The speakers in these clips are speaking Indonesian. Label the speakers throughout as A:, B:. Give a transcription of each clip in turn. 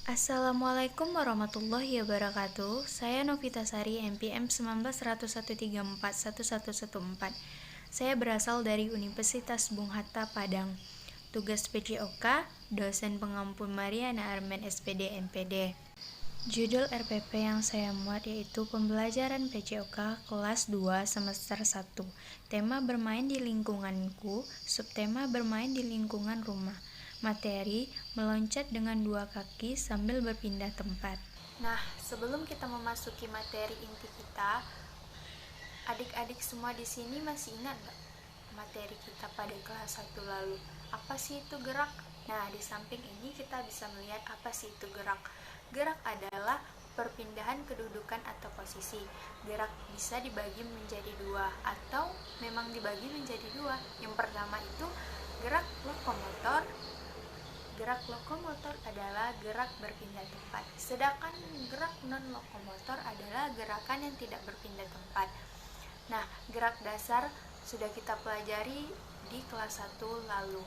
A: Assalamualaikum warahmatullahi wabarakatuh. Saya Novita Sari, NPM 19.1134114. Saya berasal dari Universitas Bung Hatta, Padang. Tugas PJOK, dosen pengampu Mariana Armen SPD NPD. Judul RPP yang saya muat yaitu Pembelajaran PJOK kelas 2 semester 1. Tema bermain di lingkunganku, subtema bermain di lingkungan rumah. Materi, meloncat dengan 2 kaki sambil berpindah tempat. Nah, sebelum kita memasuki materi inti kita, adik-adik semua di sini masih ingat nggak materi kita pada kelas 1 lalu? Apa sih itu gerak? Nah, di samping ini kita bisa melihat apa sih itu gerak. Gerak adalah perpindahan kedudukan atau posisi. Gerak bisa dibagi menjadi 2 atau memang dibagi menjadi 2. Yang pertama itu gerak lokomotor. Gerak lokomotor adalah gerak berpindah tempat, sedangkan gerak non-lokomotor adalah gerakan yang tidak berpindah tempat. Nah, gerak dasar sudah kita pelajari di kelas 1 lalu.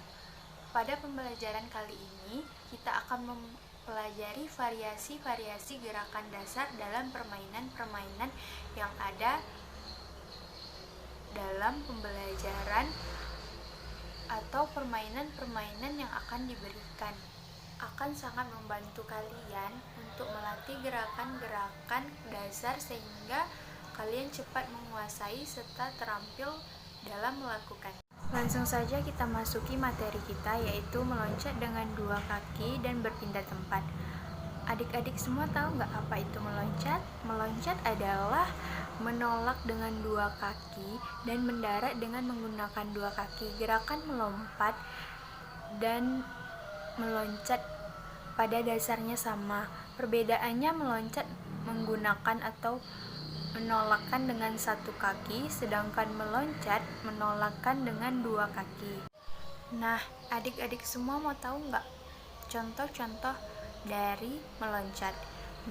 A: Pada pembelajaran kali ini, kita akan mempelajari variasi-variasi gerakan dasar dalam permainan-permainan yang ada dalam pembelajaran atau permainan-permainan yang akan diberikan. Akan sangat membantu kalian untuk melatih gerakan-gerakan dasar sehingga kalian cepat menguasai serta terampil dalam melakukan. Langsung saja kita masuki materi kita, yaitu meloncat dengan 2 kaki dan berpindah tempat. Adik-adik semua tahu nggak apa itu meloncat? Meloncat adalah menolak dengan 2 kaki dan mendarat dengan menggunakan 2 kaki. Gerakan melompat dan meloncat pada dasarnya sama. Perbedaannya meloncat menggunakan atau menolakkan dengan 1 kaki, sedangkan meloncat menolakkan dengan 2 kaki. Nah, adik-adik semua mau tahu nggak contoh-contoh dari meloncat?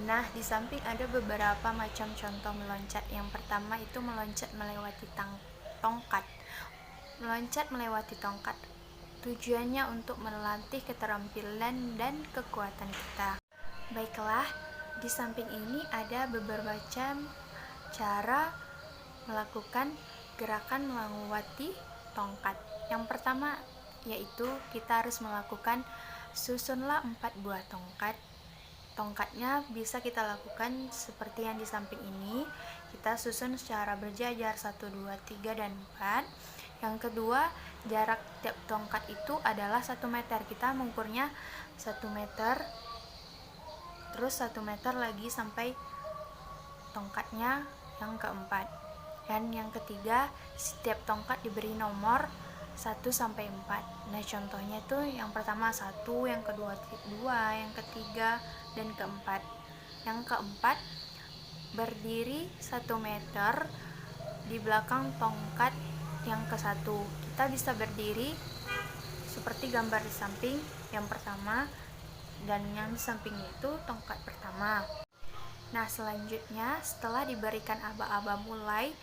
A: Nah, di samping ada beberapa macam contoh meloncat. Yang pertama itu meloncat melewati tongkat. Meloncat melewati tongkat tujuannya untuk melatih keterampilan dan kekuatan kita. Baiklah, di samping ini ada beberapa macam cara melakukan gerakan melewati tongkat. Yang pertama yaitu kita harus melakukan susunlah 4 buah tongkat. Tongkatnya bisa kita lakukan seperti yang di samping ini. Kita susun secara berjajar 1, 2, 3, dan 4. Yang kedua, jarak tiap tongkat itu adalah 1 meter. Kita mengukurnya 1 meter, terus 1 meter lagi sampai tongkatnya yang keempat. Dan yang ketiga, setiap tongkat diberi nomor 1 sampai 4. Nah, contohnya itu yang pertama 1, yang kedua 2, yang ketiga dan keempat. Yang keempat, berdiri 1 meter di belakang tongkat yang ke-1. Kita bisa berdiri seperti gambar di samping yang pertama, dan yang di sampingnya itu tongkat pertama. Nah, selanjutnya setelah diberikan aba-aba mulai,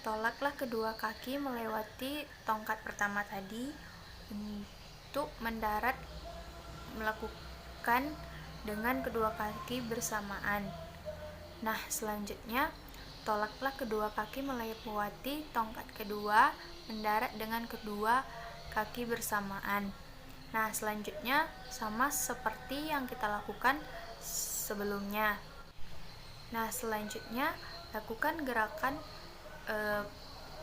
A: tolaklah kedua kaki melewati tongkat pertama tadi untuk mendarat melakukan dengan kedua kaki bersamaan. Nah, selanjutnya tolaklah kedua kaki melewati tongkat kedua, mendarat dengan kedua kaki bersamaan. Nah, selanjutnya sama seperti yang kita lakukan sebelumnya. Nah, selanjutnya lakukan gerakan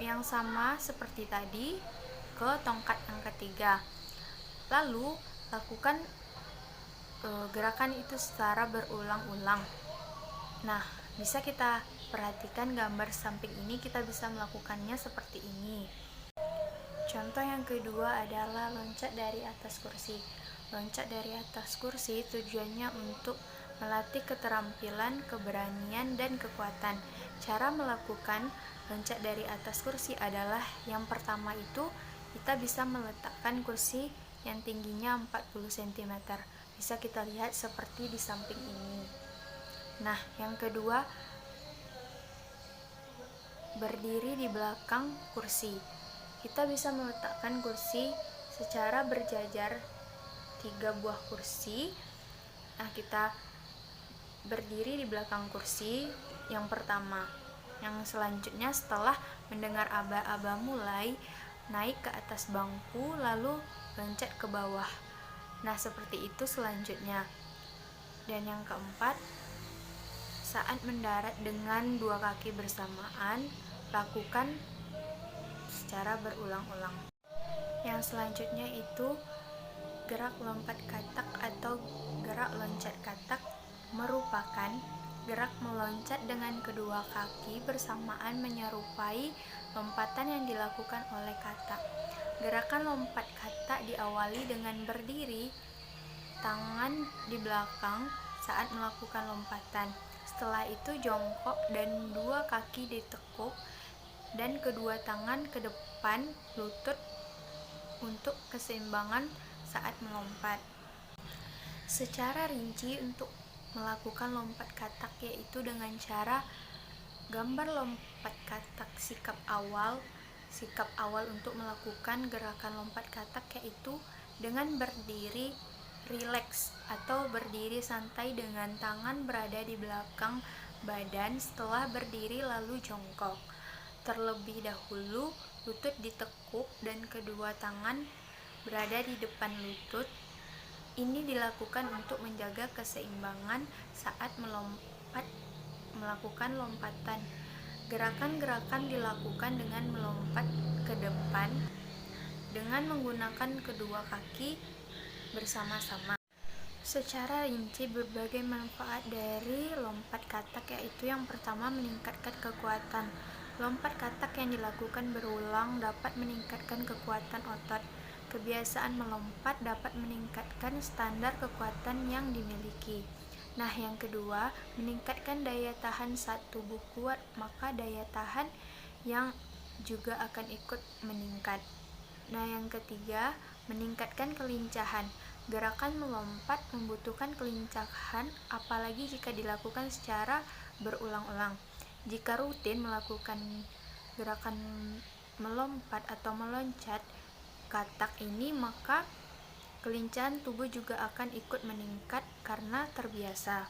A: yang sama seperti tadi ke tongkat yang ketiga. Lalu lakukan gerakan itu secara berulang-ulang. Nah, bisa kita perhatikan gambar samping ini, kita bisa melakukannya seperti ini. Contoh yang kedua adalah loncat dari atas kursi. Loncat dari atas kursi tujuannya untuk melatih keterampilan, keberanian, dan kekuatan. Cara melakukan loncat dari atas kursi adalah yang pertama itu kita bisa meletakkan kursi yang tingginya 40 cm. Bisa kita lihat seperti di samping ini. Nah, yang kedua, berdiri di belakang kursi. Kita bisa meletakkan kursi secara berjajar 3 buah kursi. Nah, kita berdiri di belakang kursi yang pertama. Yang selanjutnya setelah mendengar aba-aba mulai naik ke atas bangku lalu loncat ke bawah. Nah, seperti itu selanjutnya. Dan yang keempat, saat mendarat dengan 2 kaki bersamaan, lakukan secara berulang-ulang. Yang selanjutnya itu gerak lompat katak atau gerak loncat katak, merupakan gerak meloncat dengan kedua kaki bersamaan menyerupai lompatan yang dilakukan oleh katak. Gerakan lompat katak diawali dengan berdiri, tangan di belakang saat melakukan lompatan. Setelah itu jongkok dan 2 kaki ditekuk dan kedua tangan ke depan lutut untuk keseimbangan saat melompat. Secara rinci untuk melakukan lompat katak yaitu dengan cara gambar lompat katak sikap awal untuk melakukan gerakan lompat katak yaitu dengan berdiri rileks atau berdiri santai dengan tangan berada di belakang badan. Setelah berdiri lalu jongkok. Terlebih dahulu lutut ditekuk dan kedua tangan berada di depan lutut. Ini dilakukan untuk menjaga keseimbangan saat melakukan lompatan. Gerakan-gerakan dilakukan dengan melompat ke depan dengan menggunakan kedua kaki bersama-sama. Secara rinci berbagai manfaat dari lompat katak yaitu yang pertama meningkatkan kekuatan. Lompat katak yang dilakukan berulang dapat meningkatkan kekuatan otot. Kebiasaan melompat dapat meningkatkan standar kekuatan yang dimiliki. Nah, yang kedua, meningkatkan daya tahan saat tubuh kuat, maka daya tahan yang juga akan ikut meningkat. Nah, yang ketiga, meningkatkan kelincahan. Gerakan melompat membutuhkan kelincahan, apalagi jika dilakukan secara berulang-ulang. Jika rutin melakukan gerakan melompat atau meloncat katak ini, maka kelincahan tubuh juga akan ikut meningkat karena terbiasa.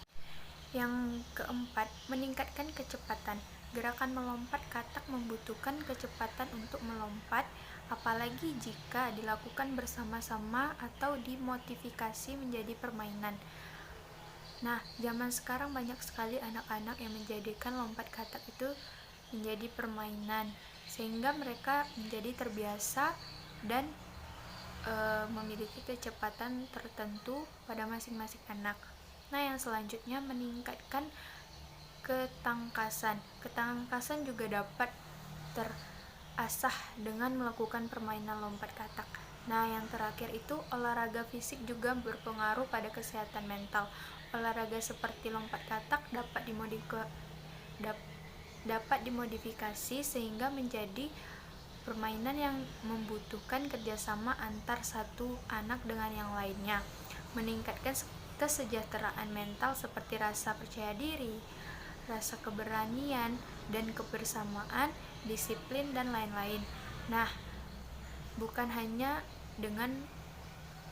A: Yang keempat, meningkatkan kecepatan. Gerakan melompat katak membutuhkan kecepatan untuk melompat, apalagi jika dilakukan bersama-sama atau dimodifikasi menjadi permainan. Nah, zaman sekarang banyak sekali anak-anak yang menjadikan lompat katak itu menjadi permainan, sehingga mereka menjadi terbiasa dan memiliki kecepatan tertentu pada masing-masing anak. Nah, yang selanjutnya meningkatkan ketangkasan. Ketangkasan juga dapat terasah dengan melakukan permainan lompat katak. Nah, yang terakhir itu olahraga fisik juga berpengaruh pada kesehatan mental. Olahraga seperti lompat katak dapat dimodifikasi sehingga menjadi permainan yang membutuhkan kerjasama antar satu anak dengan yang lainnya, meningkatkan kesejahteraan mental seperti rasa percaya diri, rasa keberanian dan kebersamaan, disiplin dan lain-lain. Nah, bukan hanya dengan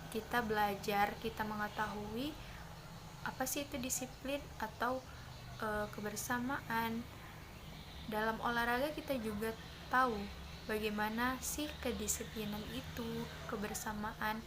A: kita belajar, kita mengetahui apa sih itu disiplin atau kebersamaan. Dalam olahraga kita juga tahu bagaimana sih kedisiplinan itu, kebersamaan,